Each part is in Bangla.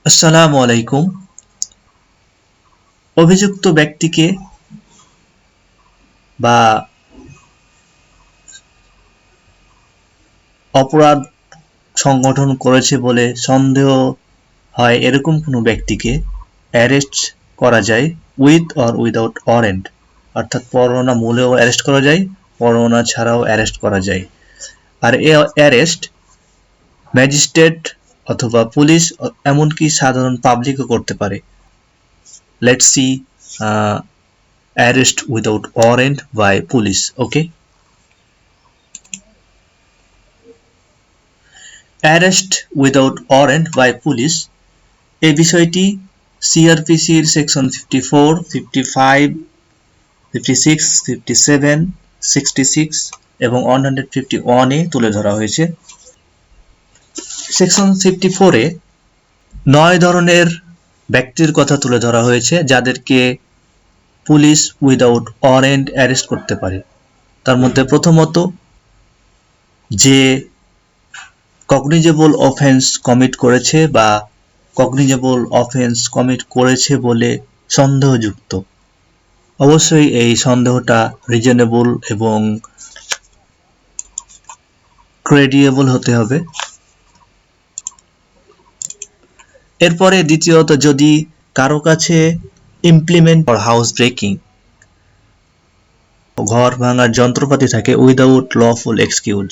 আসসালামু আলাইকুম। অভিযুক্ত ব্যক্তিকে বা অপরাধ সংগঠন করেছে বলে সন্দেহ হয় এরকম কোনো ব্যক্তিকে অ্যারেস্ট করা যায় উইথ অর উইদাউট ওয়ারেন্ট, অর্থাৎ পরোয়ানা মূলেও অ্যারেস্ট করা যায়, পরোয়ানা ছাড়াও অ্যারেস্ট করা যায়। আর এই অ্যারেস্ট ম্যাজিস্ট্রেট অথবা পুলিশ এমনকি সাধারণ পাবলিকও করতে পারে। Let's see arrest without warrant by police. Okay, arrest without warrant by police এই বিষয়টি সিআরপিসির সেকশন 54, 55, 56, 57, 66 এবং 151 এ তুলে ধরা হয়েছে। সেকশন 54 এ 9 ধরনের ব্যক্তির কথা তুলে ধরা হয়েছে যাদেরকে পুলিশ উইদাউট ওয়ারেন্ট অ্যারেস্ট করতে পারে। তার মধ্যে প্রথমত, যে কগনিজেবল অফেন্স কমিট করেছে বা কগনিজেবল অফেন্স কমিট করেছে বলে সন্দেহযুক্ত। অবশ্যই এই সন্দেহটা রিজনেবল এবং ক্রেডিয়েবল হতে হবে। এরপরে দ্বিতীয়ত, যদি কারো কাছে ইমপ্লিমেন্ট অর হাউস ব্রেকিং, ঘর ভাঙার যন্ত্রপাতি থাকে উইদাউট লফুল এক্সকিউজ,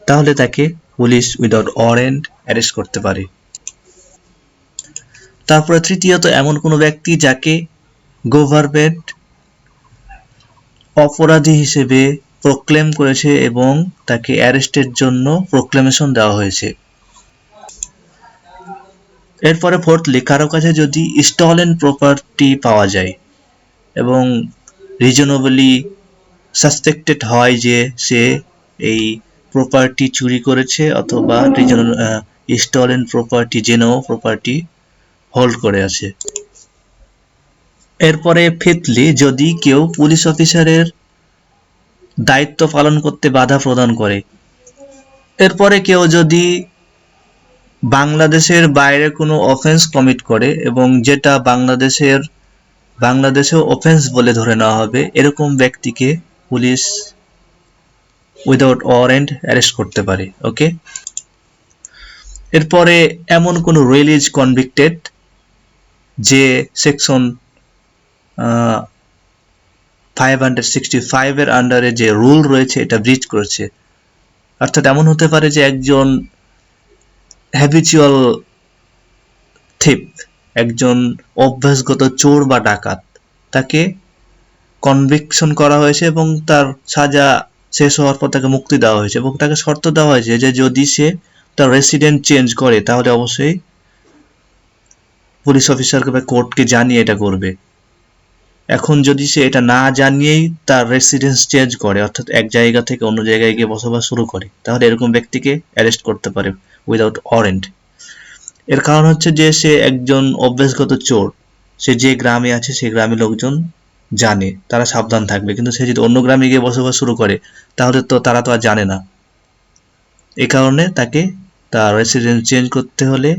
তাহলে তাকে পুলিশ উইদাউট ওয়ারেন্ট অ্যারেস্ট করতে পারে। তারপরে তৃতীয়ত, এমন কোনো ব্যক্তি যাকে গভর্নমেন্ট অপরাধী হিসেবে প্রক্লেম করেছে এবং তাকে অ্যারেস্টের জন্য প্রক্লেমেশন দেওয়া হয়েছে। এরপরে ফোর্থলি, কারো কাছে যদি স্টলেন প্রপার্টি পাওয়া যায় এবং রিজনেবলি সাসপেক্টেড হয় যে সে এই প্রপার্টি চুরি করেছে অথবা স্টলেন প্রপার্টি জেনেও প্রপার্টি হোল্ড করে আছে। এরপরে ফিফথলি, যদি কেউ পুলিশ অফিসারের দায়িত্ব পালন করতে বাধা প্রদান করে। এরপরে কেউ যদি বাংলাদেশের বাইরে কোনো অফেন্স কমিট করে এবং যেটা বাংলাদেশেও অফেন্স বলে ধরে নেওয়া হবে, এরকম ব্যক্তিকে পুলিশ উইদাউট ওয়ারেন্ট অ্যারেস্ট করতে পারে। ওকে, এরপরে এমন কোনো রিলিজ কনভিক্টেড যে সেকশন 565 এর আন্ডারে যে রুল রয়েছে এটা ব্রিচ করেছে। অর্থাৎ এমন হতে পারে যে একজন হ্যাবিচুয়াল থিপ, একজন অভ্যাসগত চোর বা ডাকাত, তাকে কনভিকশন করা হয়েছে এবং তার সাজা শেষ হওয়ার পর তাকে মুক্তি দেওয়া হয়েছে এবং তাকে শর্ত দেওয়া হয়েছে যে যদি সে তার রেসিডেন্ট চেঞ্জ করে তাহলে অবশ্যই পুলিশ অফিসারকে বা কোর্টকে জানিয়ে এটা করবে। এখন যদি সে এটা না জানিয়েই তার রেসিডেন্স চেঞ্জ করে, অর্থাৎ এক জায়গা থেকে অন্য জায়গায় গিয়ে বসবাস শুরু করে, তাহলে এরকম ব্যক্তিকে অ্যারেস্ট করতে পারে উইদাউট ওয়ারেন্ট। এর কারণ হচ্ছে যে সে একজন অভ্যাসগত চোর, সে যে গ্রামে আছে সেই গ্রামের লোকজন জানে, তারা সাবধান থাকবে। কিন্তু সে যদি অন্য গ্রামে গিয়ে বসবাস শুরু করে তাহলে তো তারা তো আর জানে না। এই কারণে তাকে তার রেসিডেন্স চেঞ্জ করতে হলে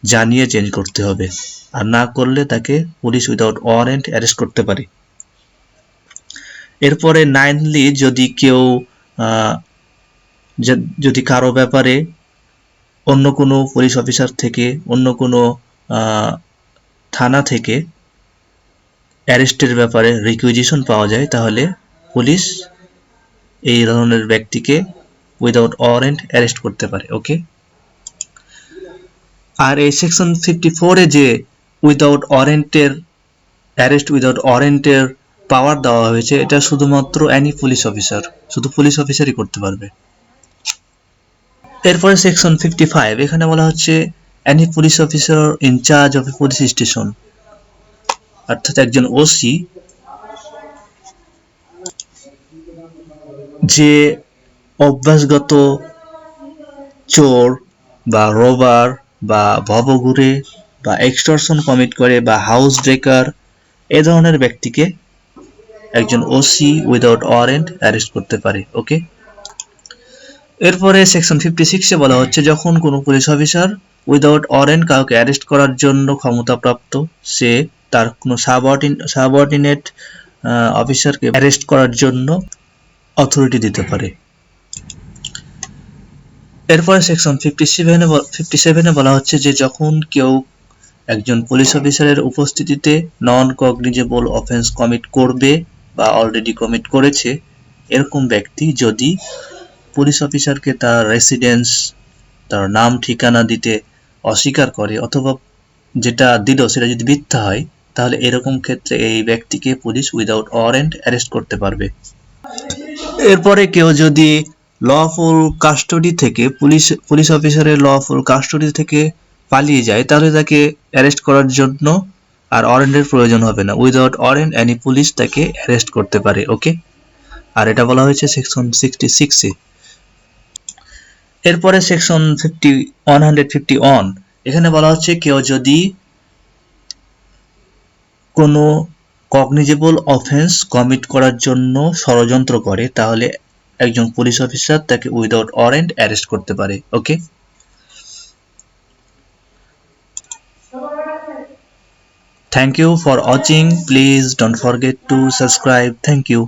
জানিয়ে চেঞ্জ করতে হবে, আর না করলে তাকে পুলিশ উইদাউট ওয়ারেন্ট অ্যারেস্ট করতে পারে। এরপরে নাইনলি, যদি কারো ব্যাপারে অন্য কোনো পুলিশ অফিসার থেকে অন্য কোনো থানা থেকে অ্যারেস্টের ব্যাপারে রিকুইজিশন পাওয়া যায়, তাহলে পুলিশ এই ধরনের ব্যক্তিকে উইদাউট ওয়ারেন্ট অ্যারেস্ট করতে পারে। ওকে, আর এই সেকশন 54 এ যে উইদাউট ওয়ারেন্টের অ্যারেস্ট উইদাউট ওয়ারেন্টের পাওয়ার দেওয়া হয়েছে, এটা শুধুমাত্র এনি পুলিশ অফিসার, শুধু পুলিশ অফিসারই করতে পারবে। এরপরে সেকশন 55, এখানে বলা হচ্ছে any police officer in charge of A police station, অর্থাৎ একজন ওসি যে অভ্যাসগত চোর বা রোবার বা ভবঘুরে বা এক্সটর্শন কমিট করে বা হাউস ব্রেকার, এ ধরনের ব্যক্তিকে একজন ওসি উইদাউট ওয়ারেন্ট অ্যারেস্ট করতে পারে। ওকে, এরপরে সেকশন 56 এ বলা হচ্ছে যখন কোনো পুলিশ অফিসার উইদাউট ওয়ারেন্ট কাউকে অ্যারেস্ট করার জন্য ক্ষমতাপ্রাপ্ত, সে তার কোনো সাবঅর্ডিনেট অফিসারকে অ্যারেস্ট করার জন্য অথরিটি দিতে পারে। এরপরে সেকশন 57-এ বলা হচ্ছে যে যখন কেউ একজন পুলিশ অফিসারের উপস্থিতিতে নন কগনিজেবল অফেন্স কমিট করবে বা অলরেডি কমিট করেছে, এরকম ব্যক্তি যদি পুলিশ অফিসারকে তার রেসিডেন্স, তার নাম ঠিকানা দিতে অস্বীকার করে অথবা যেটা দিল সেটা যদি মিথ্যা হয়, তাহলে এরকম ক্ষেত্রে এই ব্যক্তিকে পুলিশ উইদাউট ওয়ারেন্ট অ্যারেস্ট করতে পারবে। এরপরে কেউ যদি লফুল কাস্টডি থেকে পুলিশ অফিসারের লফুল কাস্টডি থেকে পালিয়ে যায়, তাহলে তাকে অ্যারেস্ট করার জন্য আর ওয়ারেন্টের প্রয়োজন হবে না। উইদাউট ওয়ারেন্ট এনি পুলিশ তাকে অ্যারেস্ট করতে পারে। ওকে, আর এটা বলা হয়েছে সেকশন 66-এ। এরপরে সেকশন 151, এখানে বলা হচ্ছে কেউ যদি কোনো কগনিজেবল অফেন্স কমিট করার জন্য ষড়যন্ত্র করে, তাহলে একজন পুলিশ অফিসার তাকে উইদাউট ওয়ারেন্ট অ্যারেস্ট করতে পারে। Okay, thank you for watching, please don't forget to subscribe. Thank you.